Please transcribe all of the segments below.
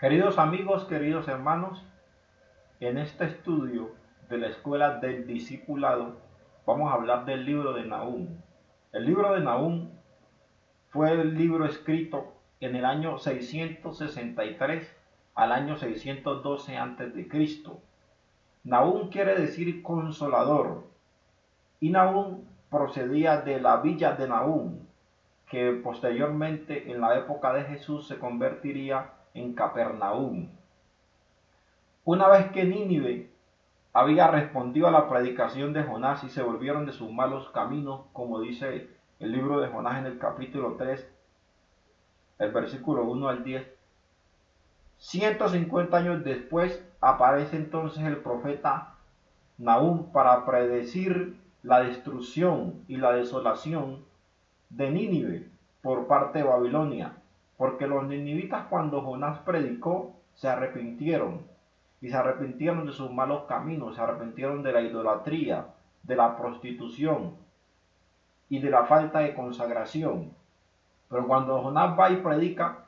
Queridos amigos, queridos hermanos, en este estudio de la Escuela del Discipulado vamos a hablar del libro de Nahum. El libro de Nahum fue el libro escrito en el año 663 al año 612 a.C. Nahum quiere decir consolador, y Nahum procedía de la villa de Nahum, que posteriormente en la época de Jesús se convertiría en Capernaum. Una vez que Nínive había respondido a la predicación de Jonás y se volvieron de sus malos caminos, como dice el libro de Jonás en el capítulo 3, el versículo 1 al 10, 150 años después aparece entonces el profeta Nahum para predecir la destrucción y la desolación de Nínive por parte de Babilonia, porque los ninivitas, cuando Jonás predicó, se arrepintieron, y se arrepintieron de sus malos caminos, se arrepintieron de la idolatría, de la prostitución y de la falta de consagración. Pero cuando Jonás va y predica,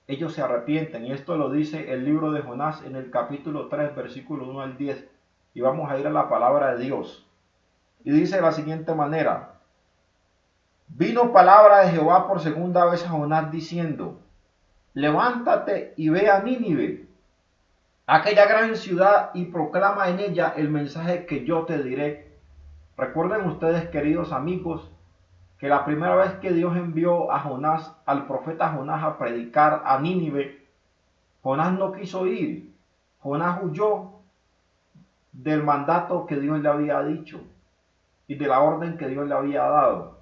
ellos se arrepienten, y esto lo dice el libro de Jonás en el capítulo 3, versículo 1 al 10, y vamos a ir a la palabra de Dios. Y dice de la siguiente manera: vino palabra de Jehová por segunda vez a Jonás diciendo: levántate y ve a Nínive, aquella gran ciudad, y proclama en ella el mensaje que yo te diré. Recuerden ustedes, queridos amigos, que la primera vez que Dios envió a Jonás, al profeta Jonás, a predicar a Nínive, Jonás no quiso ir. Jonás huyó del mandato que Dios le había dicho y de la orden que Dios le había dado.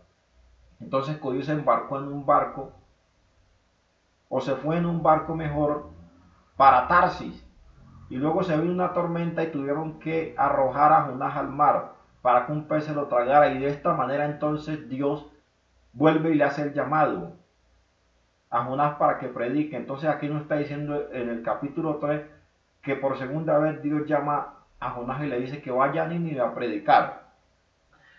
Entonces Dios se embarcó en un barco, o se fue en un barco mejor, para Tarsis, y luego se vino una tormenta y tuvieron que arrojar a Jonás al mar para que un pez se lo tragara, y de esta manera entonces Dios vuelve y le hace el llamado a Jonás para que predique. Entonces aquí nos está diciendo en el capítulo 3 que por segunda vez Dios llama a Jonás y le dice que vaya a Nínive a predicar.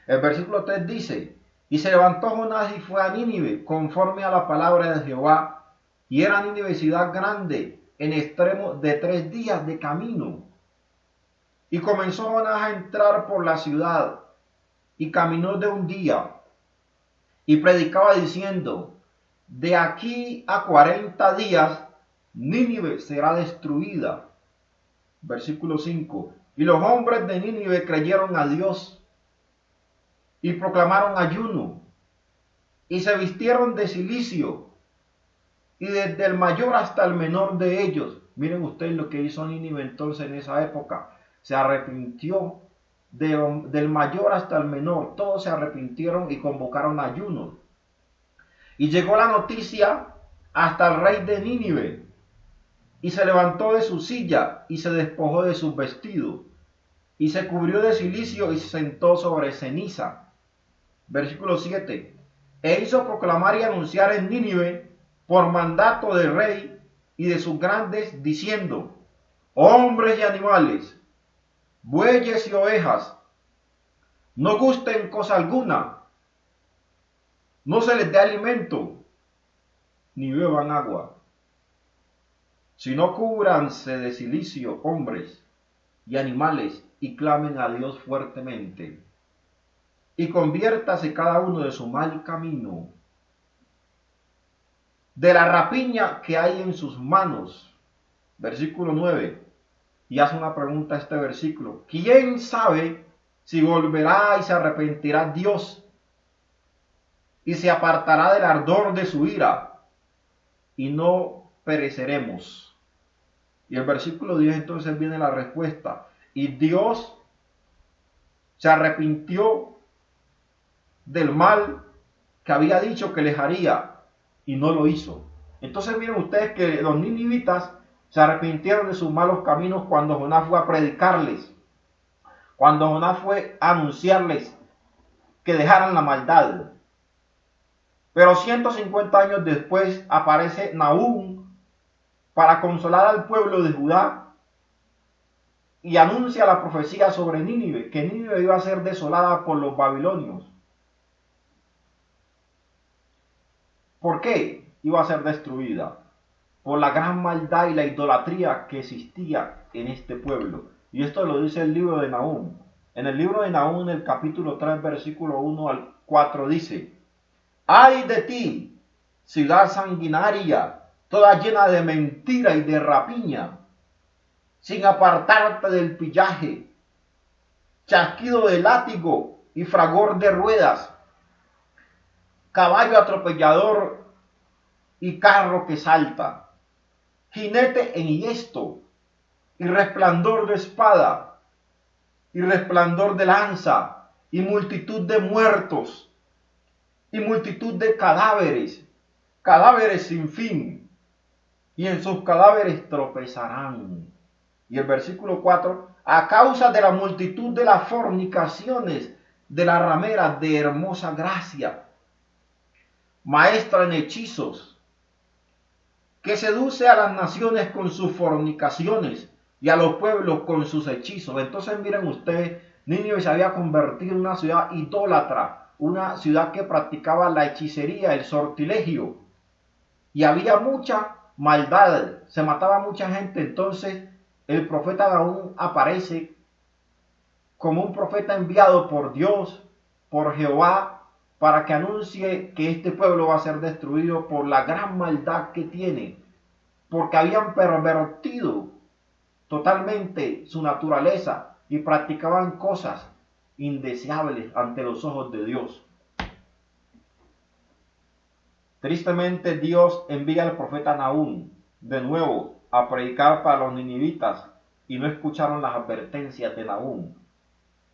El versículo 3 dice: y se levantó Jonás y fue a Nínive conforme a la palabra de Jehová, y era Nínive ciudad grande, en extremo de 3 días de camino. Y comenzó Jonás a entrar por la ciudad, y caminó de un día, y predicaba diciendo: de aquí a 40 días Nínive será destruida. Versículo 5. Y los hombres de Nínive creyeron a Dios, y proclamaron ayuno, y se vistieron de cilicio, y desde el mayor hasta el menor de ellos. Miren ustedes lo que hizo Nínive entonces en esa época. Se arrepintió del mayor hasta el menor. Todos se arrepintieron y convocaron ayunos. Y llegó la noticia hasta el rey de Nínive, y se levantó de su silla, y se despojó de sus vestidos, y se cubrió de cilicio, y se sentó sobre ceniza. Versículo 7. E hizo proclamar y anunciar en Nínive, por mandato del rey y de sus grandes, diciendo: hombres y animales, bueyes y ovejas, no gusten cosa alguna, no se les dé alimento, ni beban agua, sino cúbranse de cilicio hombres y animales, y clamen a Dios fuertemente, y conviértase cada uno de su mal camino, de la rapiña que hay en sus manos. Versículo 9. Y hace una pregunta a este versículo: ¿quién sabe si volverá y se arrepentirá Dios, y se apartará del ardor de su ira, y no pereceremos? Y el versículo 10 entonces viene la respuesta: y Dios se arrepintió del mal que había dicho que les haría, y no lo hizo. Entonces miren ustedes que los ninivitas se arrepintieron de sus malos caminos cuando Jonás fue a predicarles, cuando Jonás fue a anunciarles que dejaran la maldad. Pero 150 años después aparece Nahum para consolar al pueblo de Judá, y anuncia la profecía sobre Nínive, que Nínive iba a ser desolada por los babilonios. ¿Por qué iba a ser destruida? por la gran maldad y la idolatría que existía en este pueblo. Y esto lo dice el libro de Nahum. En el libro de Nahum, en el capítulo 3, versículo 1 al 4, dice: ¡Ay de ti, ciudad sanguinaria, toda llena de mentira y de rapiña, sin apartarte del pillaje, chasquido de látigo y fragor de ruedas, caballo atropellador y carro que salta, jinete enhiesto y resplandor de espada y resplandor de lanza y multitud de muertos y multitud de cadáveres, cadáveres sin fin, y en sus cadáveres tropezarán. Y el versículo 4, a causa de la multitud de las fornicaciones de la ramera de hermosa gracia, maestra en hechizos, que seduce a las naciones con sus fornicaciones y a los pueblos con sus hechizos. Entonces miren ustedes, Nínive se había convertido en una ciudad idólatra, una ciudad que practicaba la hechicería, el sortilegio, y había mucha maldad, se mataba mucha gente. Entonces el profeta Nahum aparece como un profeta enviado por Dios, por Jehová, para que anuncie que este pueblo va a ser destruido por la gran maldad que tiene, porque habían pervertido totalmente su naturaleza y practicaban cosas indeseables ante los ojos de Dios. Tristemente, Dios envía al profeta Nahum de nuevo a predicar para los ninivitas y no escucharon las advertencias de Nahum,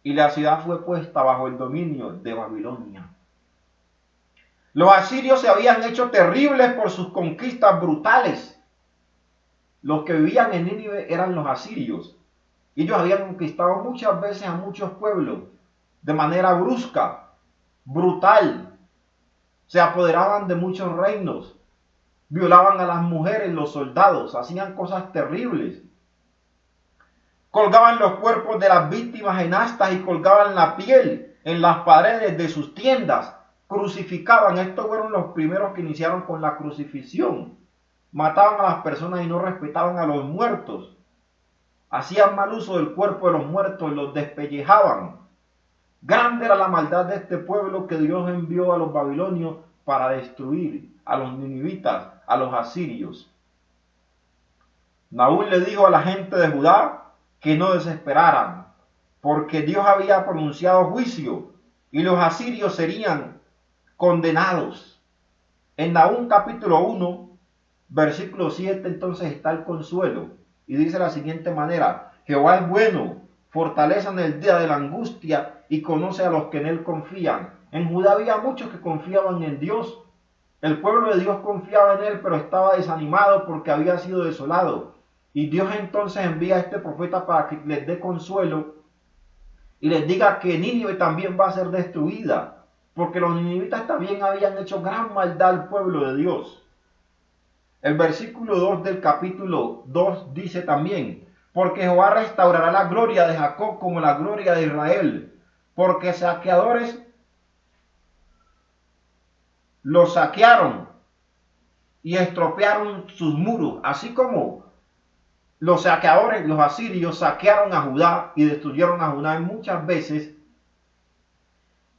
y la ciudad fue puesta bajo el dominio de Babilonia. Los asirios se habían hecho terribles por sus conquistas brutales. Los que vivían en Nínive eran los asirios. Ellos habían conquistado muchas veces a muchos pueblos de manera brusca, brutal. Se apoderaban de muchos reinos, violaban a las mujeres, los soldados, hacían cosas terribles. Colgaban los cuerpos de las víctimas en astas y colgaban la piel en las paredes de sus tiendas. Crucificaban. Estos fueron los primeros que iniciaron con la crucifixión. Mataban a las personas y no respetaban a los muertos. Hacían mal uso del cuerpo de los muertos, los despellejaban. Grande era la maldad de este pueblo que Dios envió a los babilonios para destruir a los ninivitas, a los asirios. Nahum le dijo a la gente de Judá que no desesperaran, porque Dios había pronunciado juicio y los asirios serían condenados. En Nahum capítulo 1, versículo 7, entonces está el consuelo, y dice de la siguiente manera: Jehová es bueno, fortaleza en el día de la angustia, y conoce a los que en él confían. En Judá había muchos que confiaban en Dios. El pueblo de Dios confiaba en él, pero estaba desanimado porque había sido desolado. Y Dios entonces envía a este profeta para que les dé consuelo y les diga que Nínive también va a ser destruida, porque los ninivitas también habían hecho gran maldad al pueblo de Dios. El versículo 2 del capítulo 2 dice también: porque Jehová restaurará la gloria de Jacob como la gloria de Israel, porque saqueadores los saquearon y estropearon sus muros, así como los saqueadores, los asirios, saquearon a Judá y destruyeron a Judá muchas veces.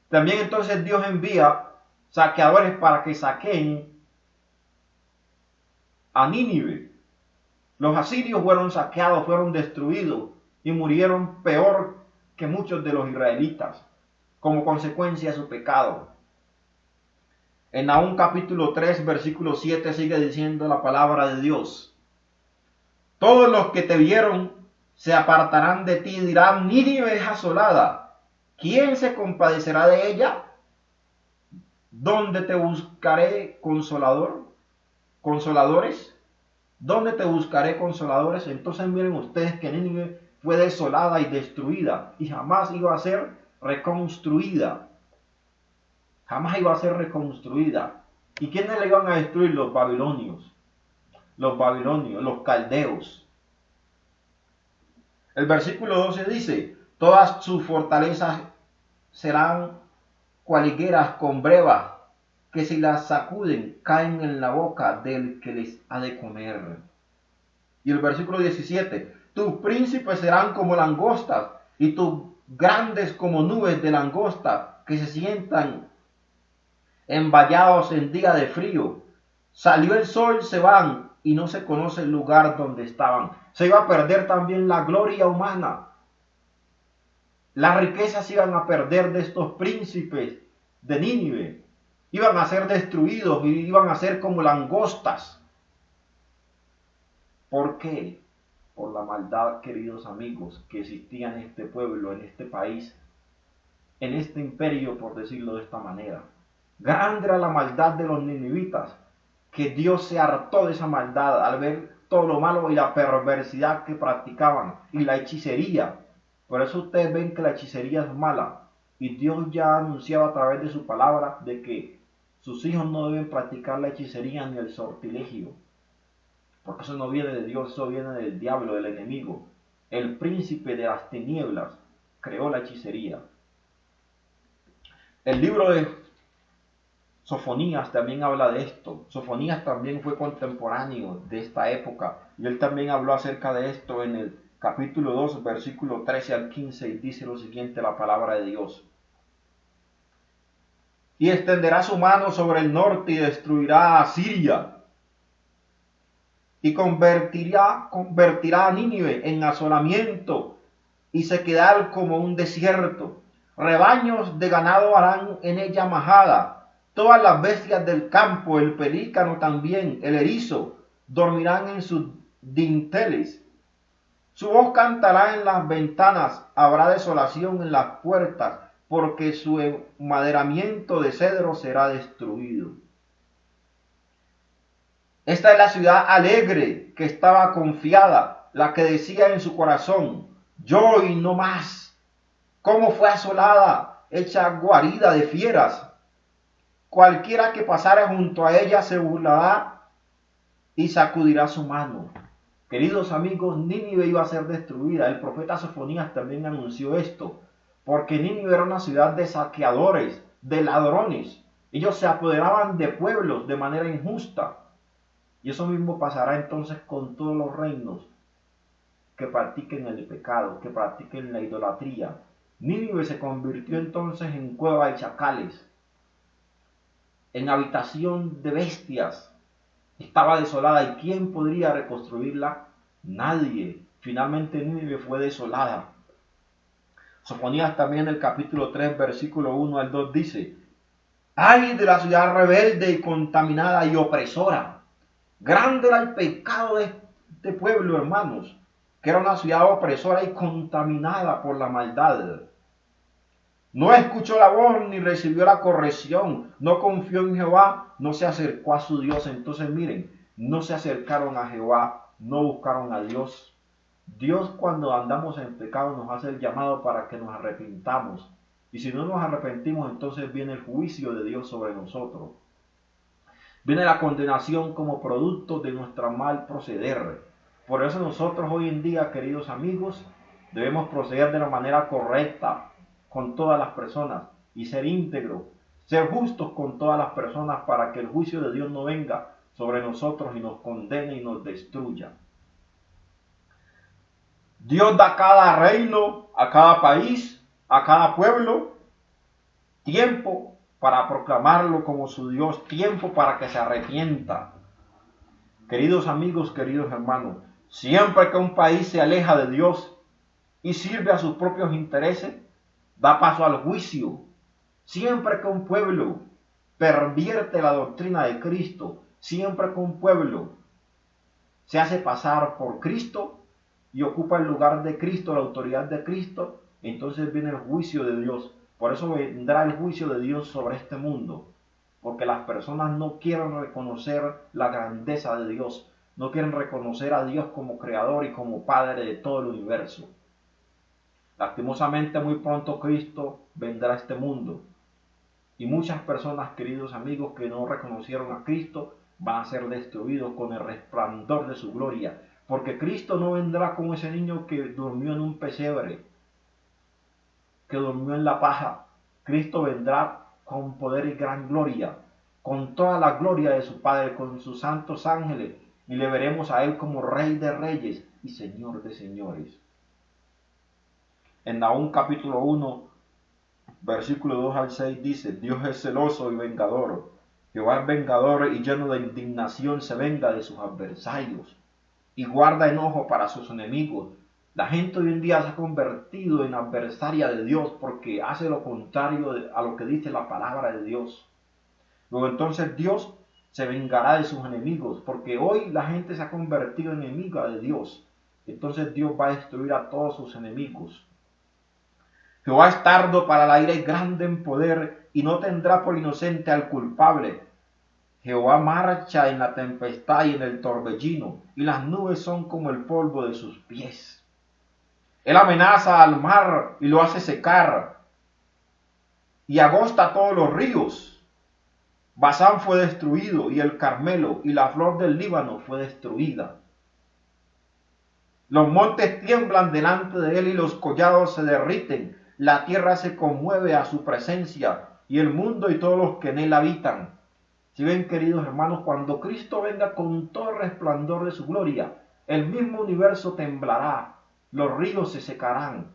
También entonces Dios envía saqueadores para que saqueen a Nínive. Los asirios fueron saqueados, fueron destruidos y murieron peor que muchos de los israelitas como consecuencia de su pecado. En Nahum capítulo 3, versículo 7 sigue diciendo la palabra de Dios: todos los que te vieron se apartarán de ti y dirán: Nínive es asolada, ¿quién se compadecerá de ella? ¿Dónde te buscaré consoladores? ¿Dónde te buscaré consoladores? Entonces miren ustedes que Nínive fue desolada y destruida y jamás iba a ser reconstruida. Jamás iba a ser reconstruida. ¿Y quiénes la iban a destruir? Los babilonios, los caldeos. El versículo 12 dice: todas sus fortalezas serán cual higueras con brevas que si las sacuden caen en la boca del que les ha de comer. Y el versículo 17, tus príncipes serán como langostas y tus grandes como nubes de langosta que se sientan envallados en día de frío. Salió el sol, se van y no se conoce el lugar donde estaban. Se iba a perder también la gloria humana. Las riquezas iban a perder de estos príncipes de Nínive. Iban a ser destruidos y iban a ser como langostas. ¿Por qué? Por la maldad, queridos amigos, que existía en este pueblo, en este país, en este imperio, por decirlo de esta manera. Grande era la maldad de los ninivitas, que Dios se hartó de esa maldad al ver todo lo malo y la perversidad que practicaban y la hechicería. Por eso ustedes ven que la hechicería es mala y Dios ya anunciaba a través de su palabra de que sus hijos no deben practicar la hechicería ni el sortilegio, porque eso no viene de Dios, eso viene del diablo, del enemigo. El príncipe de las tinieblas creó la hechicería. El libro de Sofonías también habla de esto. Sofonías también fue contemporáneo de esta época y él también habló acerca de esto en el capítulo 2, versículo 13 al 15, y dice lo siguiente la palabra de Dios. Y extenderá su mano sobre el norte y destruirá a Siria, y convertirá a Nínive en asolamiento y se quedará como un desierto. Rebaños de ganado harán en ella majada, todas las bestias del campo, el pelícano también, el erizo, dormirán en sus dinteles. Su voz cantará en las ventanas, habrá desolación en las puertas, porque su enmaderamiento de cedro será destruido. Esta es la ciudad alegre que estaba confiada, la que decía en su corazón, yo y no más. ¿Cómo fue asolada, hecha guarida de fieras? Cualquiera que pasara junto a ella se burlará y sacudirá su mano. Queridos amigos, Nínive iba a ser destruida. El profeta Sofonías también anunció esto, porque Nínive era una ciudad de saqueadores, de ladrones. Ellos se apoderaban de pueblos de manera injusta. Y eso mismo pasará entonces con todos los reinos que practiquen el pecado, que practiquen la idolatría. Nínive se convirtió entonces en cueva de chacales, en habitación de bestias. Estaba desolada, ¿y quién podría reconstruirla? Nadie. Finalmente Nínive fue desolada. Sofonías también en el capítulo 3, versículo 1 al 2 dice, ¡ay de la ciudad rebelde y contaminada y opresora! Grande era el pecado de este pueblo, hermanos, que era una ciudad opresora y contaminada por la maldad. No escuchó la voz ni recibió la corrección, no confió en Jehová, no se acercó a su Dios. Entonces miren, no se acercaron a Jehová, no buscaron a Dios. Dios, cuando andamos en pecado, nos hace el llamado para que nos arrepintamos. Y si no nos arrepentimos, entonces viene el juicio de Dios sobre nosotros. Viene la condenación como producto de nuestro mal proceder. Por eso nosotros hoy en día, queridos amigos, debemos proceder de la manera correcta con todas las personas y ser íntegros, ser justos con todas las personas para que el juicio de Dios no venga sobre nosotros y nos condene y nos destruya. Dios da a cada reino, a cada país, a cada pueblo, tiempo para proclamarlo como su Dios, tiempo para que se arrepienta. Queridos amigos, queridos hermanos, siempre que un país se aleja de Dios y sirve a sus propios intereses, da paso al juicio. Siempre que un pueblo pervierte la doctrina de Cristo, siempre que un pueblo se hace pasar por Cristo y ocupa el lugar de Cristo, la autoridad de Cristo, entonces viene el juicio de Dios. Por eso vendrá el juicio de Dios sobre este mundo, porque las personas no quieren reconocer la grandeza de Dios, no quieren reconocer a Dios como creador y como padre de todo el universo. Lastimosamente muy pronto Cristo vendrá a este mundo y muchas personas, queridos amigos, que no reconocieron a Cristo van a ser destruidos con el resplandor de su gloria, porque Cristo no vendrá como ese niño que durmió en un pesebre, que durmió en la paja. Cristo vendrá con poder y gran gloria, con toda la gloria de su Padre, con sus santos ángeles, y le veremos a Él como Rey de Reyes y Señor de Señores. En Nahum capítulo 1, versículo 2 al 6 dice: Dios es celoso y vengador. Jehová es vengador y lleno de indignación se venga de sus adversarios y guarda enojo para sus enemigos. La gente hoy en día se ha convertido en adversaria de Dios porque hace lo contrario a lo que dice la palabra de Dios. Luego entonces Dios se vengará de sus enemigos, porque hoy la gente se ha convertido en enemiga de Dios. Entonces Dios va a destruir a todos sus enemigos. Jehová es tardo para la ira y grande en poder, y no tendrá por inocente al culpable. Jehová marcha en la tempestad y en el torbellino, y las nubes son como el polvo de sus pies. Él amenaza al mar y lo hace secar, y agosta todos los ríos. Basán fue destruido, y el Carmelo, y la flor del Líbano fue destruida. Los montes tiemblan delante de él, y los collados se derriten. La tierra se conmueve a su presencia, y el mundo y todos los que en él habitan. Si ven, queridos hermanos, cuando Cristo venga con todo el resplandor de su gloria, el mismo universo temblará, los ríos se secarán,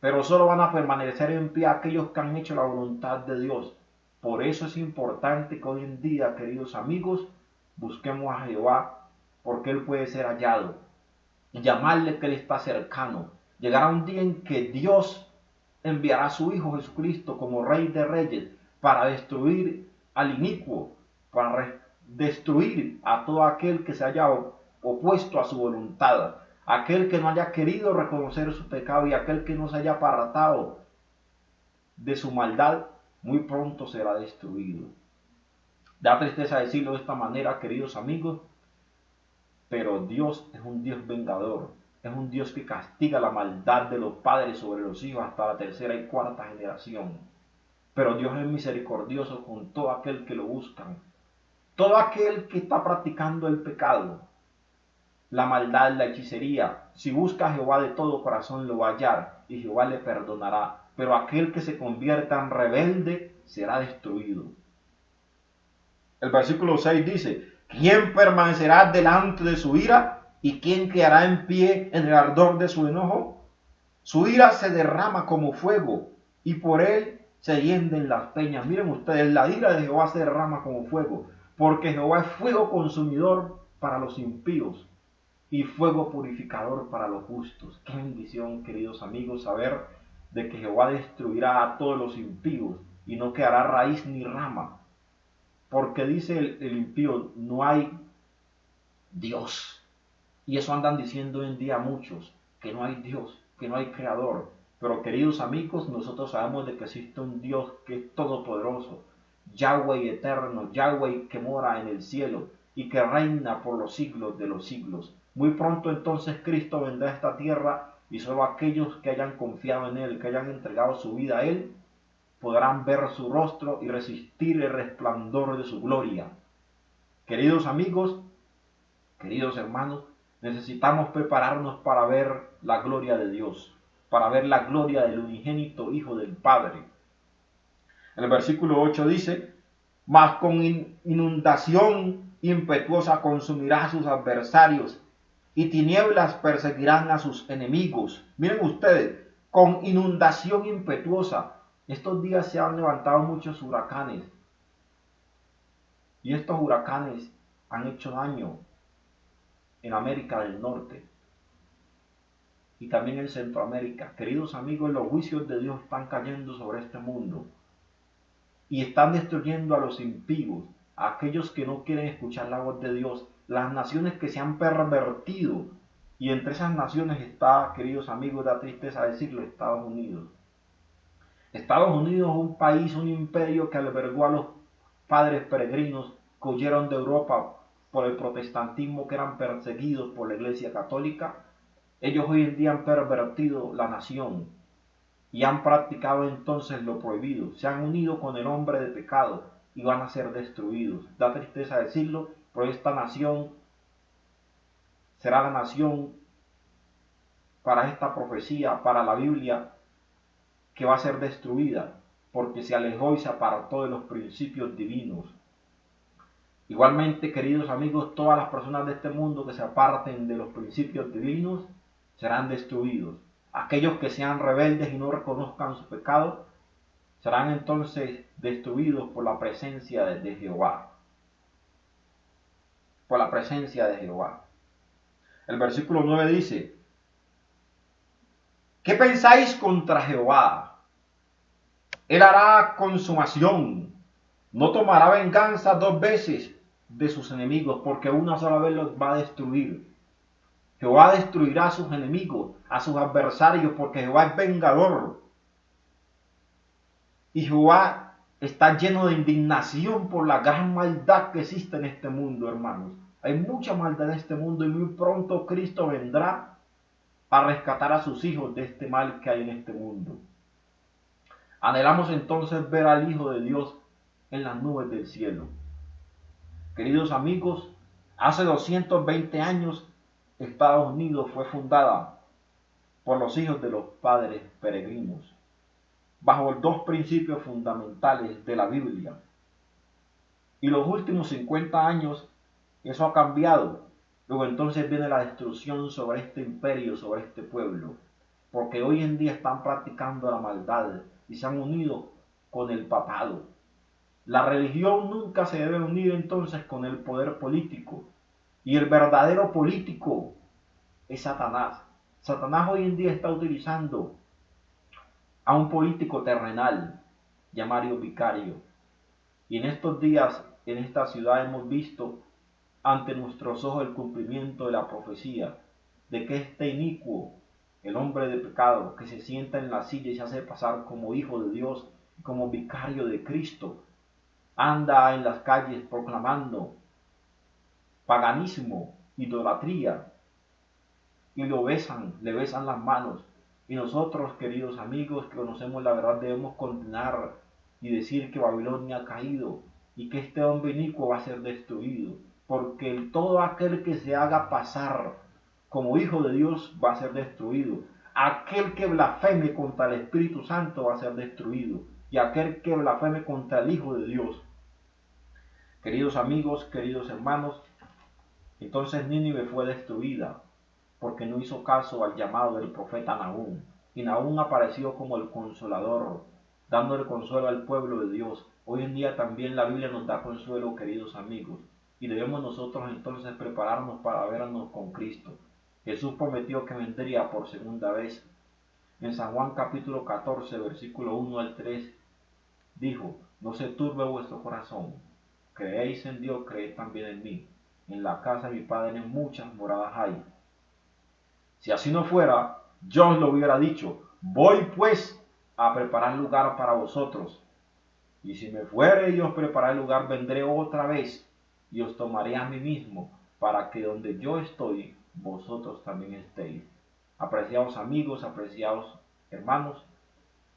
pero solo van a permanecer en pie aquellos que han hecho la voluntad de Dios. Por eso es importante que hoy en día, queridos amigos, busquemos a Jehová, porque Él puede ser hallado, y llamarle que Él está cercano. Llegará un día en que Dios enviará a su Hijo Jesucristo como Rey de Reyes para destruir al inicuo, para destruir a todo aquel que se haya opuesto a su voluntad, aquel que no haya querido reconocer su pecado y aquel que no se haya apartado de su maldad, muy pronto será destruido. Da tristeza decirlo de esta manera, queridos amigos, pero Dios es un Dios vengador, es un Dios que castiga la maldad de los padres sobre los hijos hasta la tercera y cuarta generación. Pero Dios es misericordioso con todo aquel que lo buscan, todo aquel que está practicando el pecado, la maldad, la hechicería. Si busca a Jehová de todo corazón lo va a hallar y Jehová le perdonará. Pero aquel que se convierta en rebelde será destruido. El versículo 6 dice: ¿quién permanecerá delante de su ira? ¿Y quién quedará en pie en el ardor de su enojo? Su ira se derrama como fuego, y por él se hienden las peñas. Miren ustedes, la ira de Jehová se derrama como fuego, porque Jehová es fuego consumidor para los impíos y fuego purificador para los justos. Qué bendición, queridos amigos, saber de que Jehová destruirá a todos los impíos y no quedará raíz ni rama. Porque dice el impío: no hay Dios. Y eso andan diciendo hoy en día muchos, que no hay Dios, que no hay creador. Pero queridos amigos, nosotros sabemos de que existe un Dios que es todopoderoso, Yahweh eterno, Yahweh que mora en el cielo y que reina por los siglos de los siglos. Muy pronto entonces Cristo vendrá a esta tierra y solo aquellos que hayan confiado en Él, que hayan entregado su vida a Él, podrán ver su rostro y resistir el resplandor de su gloria. Queridos amigos, queridos hermanos, necesitamos prepararnos para ver la gloria de Dios, para ver la gloria del unigénito Hijo del Padre. En el versículo 8 dice: mas con inundación impetuosa consumirá a sus adversarios, y tinieblas perseguirán a sus enemigos. Miren ustedes, con inundación impetuosa. Estos días se han levantado muchos huracanes, y estos huracanes han hecho daño en América del Norte y también en Centroamérica. Queridos amigos, los juicios de Dios están cayendo sobre este mundo y están destruyendo a los impíos, a aquellos que no quieren escuchar la voz de Dios, las naciones que se han pervertido. Y entre esas naciones está, queridos amigos, da tristeza decirlo, Estados Unidos. Estados Unidos es un país, un imperio que albergó a los padres peregrinos que huyeron de Europa por el protestantismo, que eran perseguidos por la Iglesia Católica. Ellos hoy en día han pervertido la nación y han practicado entonces lo prohibido. Se han unido con el hombre de pecado y van a ser destruidos. Da tristeza decirlo, pero esta nación será la nación para esta profecía, para la Biblia, que va a ser destruida, porque se alejó y se apartó de los principios divinos. Igualmente, queridos amigos, todas las personas de este mundo que se aparten de los principios divinos serán destruidos. Aquellos que sean rebeldes y no reconozcan su pecado serán entonces destruidos por la presencia de Jehová. Por la presencia de Jehová. El versículo 9 dice: ¿qué pensáis contra Jehová? Él hará consumación. No tomará venganza 2 veces de sus enemigos, porque una sola vez los va a destruir. Jehová destruirá a sus enemigos, a sus adversarios, porque Jehová es vengador. Y Jehová está lleno de indignación por la gran maldad que existe en este mundo, hermanos. Hay mucha maldad en este mundo y muy pronto Cristo vendrá a rescatar a sus hijos de este mal que hay en este mundo. Anhelamos entonces ver al Hijo de Dios en las nubes del cielo. Queridos amigos, hace 220 años Estados Unidos fue fundada por los hijos de los padres peregrinos, bajo 2 principios fundamentales de la Biblia. Y los últimos 50 años eso ha cambiado. Luego entonces viene la destrucción sobre este imperio, sobre este pueblo, porque hoy en día están practicando la maldad y se han unido con el papado. La religión nunca se debe unir entonces con el poder político. Y el verdadero político es Satanás. Satanás hoy en día está utilizando a un político terrenal llamado Vicario. Y en estos días, en esta ciudad hemos visto ante nuestros ojos el cumplimiento de la profecía de que este inicuo, el hombre de pecado, que se sienta en la silla y se hace pasar como hijo de Dios, como vicario de Cristo, anda en las calles proclamando paganismo, idolatría, y le besan las manos. Y nosotros, queridos amigos, que conocemos la verdad, debemos condenar y decir que Babilonia ha caído y que este hombre inicuo va a ser destruido, porque todo aquel que se haga pasar como hijo de Dios va a ser destruido. Aquel que blasfeme contra el Espíritu Santo va a ser destruido, y aquel que blasfeme contra el Hijo de Dios. Queridos amigos, queridos hermanos, entonces Nínive fue destruida porque no hizo caso al llamado del profeta Nahum. Y Nahum apareció como el consolador, dándole consuelo al pueblo de Dios. Hoy en día también la Biblia nos da consuelo, queridos amigos, y debemos nosotros entonces prepararnos para vernos con Cristo. Jesús prometió que vendría por segunda vez. En San Juan capítulo 14, versículo 1 al 3, dijo: no se turbe vuestro corazón, creéis en Dios, creed también en mí. En la casa de mi Padre muchas moradas hay. Si así no fuera, yo os lo hubiera dicho: voy pues a preparar lugar para vosotros. Y si me fuere y os preparar lugar, vendré otra vez y os tomaré a mí mismo, para que donde yo estoy, vosotros también estéis. Apreciados amigos, apreciados hermanos,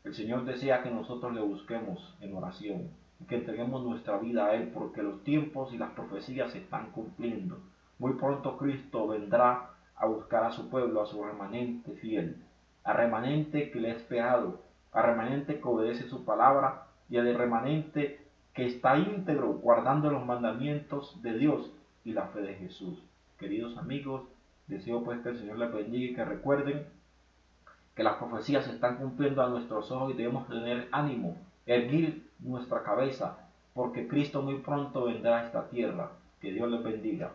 el Señor desea que nosotros le busquemos en oración y que entreguemos nuestra vida a Él, porque los tiempos y las profecías se están cumpliendo. Muy pronto Cristo vendrá a buscar a su pueblo, a su remanente fiel, al remanente que le ha esperado, al remanente que obedece su palabra y al remanente que está íntegro guardando los mandamientos de Dios y la fe de Jesús. Queridos amigos, deseo pues que el Señor les bendiga y que recuerden que las profecías se están cumpliendo a nuestros ojos y debemos tener ánimo, erguir nuestra cabeza, porque Cristo muy pronto vendrá a esta tierra. Que Dios les bendiga.